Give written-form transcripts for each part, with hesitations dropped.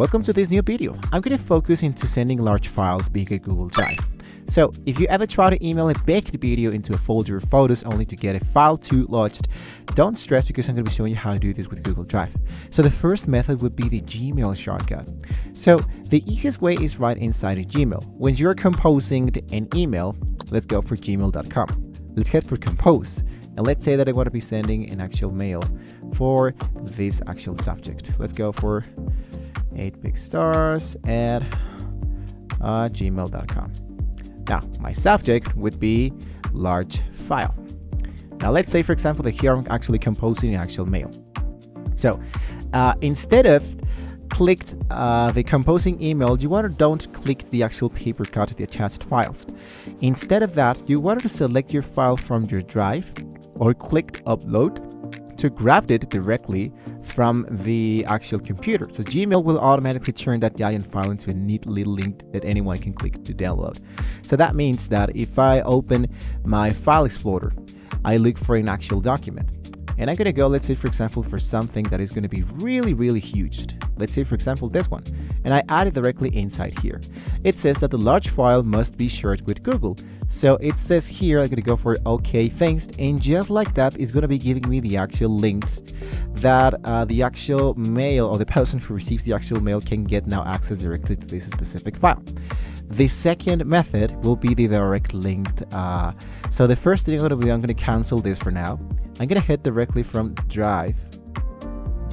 Welcome to this new video. I'm going to focus into sending large files via Google Drive. So if you ever try to email a baked video into a folder of photos only to get a file too large, don't stress because I'm going to be showing you how to do this with Google Drive. So the first method would be the Gmail shortcut. So the easiest way is right inside of Gmail. When you're composing an email, let's go for gmail.com. Let's head for compose. And let's say that I want to be sending an actual mail for this actual subject. Let's go for 8 big stars at gmail.com. Now, my subject would be large file. Now, let's say, for example, that here I'm actually composing an actual mail. So instead of clicked the composing email, don't click the actual paper cut the attached files. Instead of that, you want to select your file from your drive or click upload to grab it directly from the actual computer. So Gmail will automatically turn that giant file into a neat little link that anyone can click to download. So that means that if I open my file explorer, I look for an actual document. And I'm going to go, let's say, for example, for something that is going to be really, really huge. Let's say, for example, this one. And I add it directly inside here. It says that the large file must be shared with Google. So it says here, I'm going to go for OK, thanks. And just like that, it's going to be giving me the actual links that the actual mail or the person who receives the actual mail can get now access directly to this specific file. The second method will be the direct linked. So the first thing I'm going to cancel this for now. I'm going to head directly from Drive,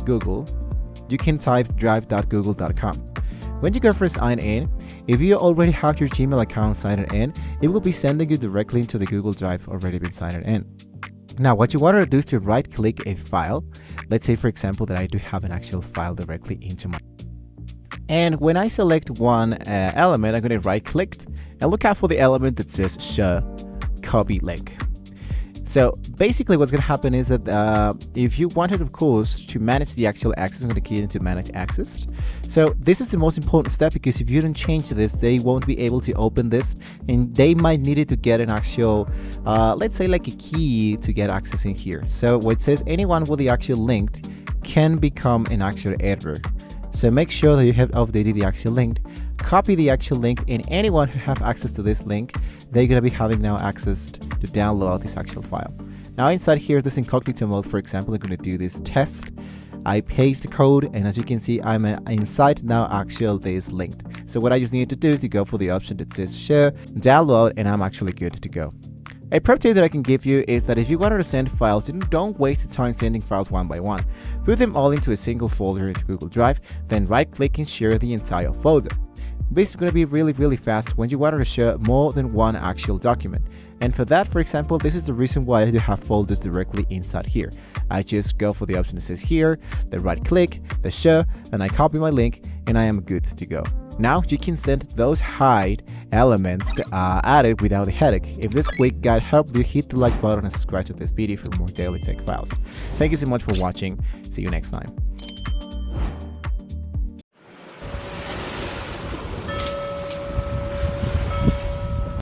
Google. You can type drive.google.com. When you go for sign in, if you already have your Gmail account signed in, it will be sending you directly into the Google Drive already been signed in. Now, what you want to do is to right click a file. Let's say, for example, that I do have an actual file directly into my. And when I select one element, I'm going to right click and look out for the element that says show copy link. So basically what's going to happen is that if you wanted, of course, to manage the actual access, I'm going to key into manage access. So this is the most important step because if you don't change this, they won't be able to open this and they might need it to get an actual, let's say like a key to get access in here. So what it says, anyone with the actual link can become an actual editor. So make sure that you have updated the actual link, copy the actual link, and anyone who have access to this link, they're going to be having now access to download this actual file. Now inside here, this incognito mode, for example, I'm going to do this test. I paste the code, and as you can see, I'm inside now actual this linked. So what I just need to do is to go for the option that says share, download, and I'm actually good to go. A pro tip that I can give you is that if you want to send files, don't waste the time sending files one by one. Put them all into a single folder into Google Drive, then right click and share the entire folder. This is going to be really, really fast when you want to share more than one actual document. And for that, for example, this is the reason why I do have folders directly inside here. I just go for the option that says here, the right click, the share, and I copy my link, and I am good to go. Now you can send those hide elements added without a headache. If this quick guide helped you, hit the like button and subscribe to this video for more daily tech files. Thank you so much for watching. See you next time.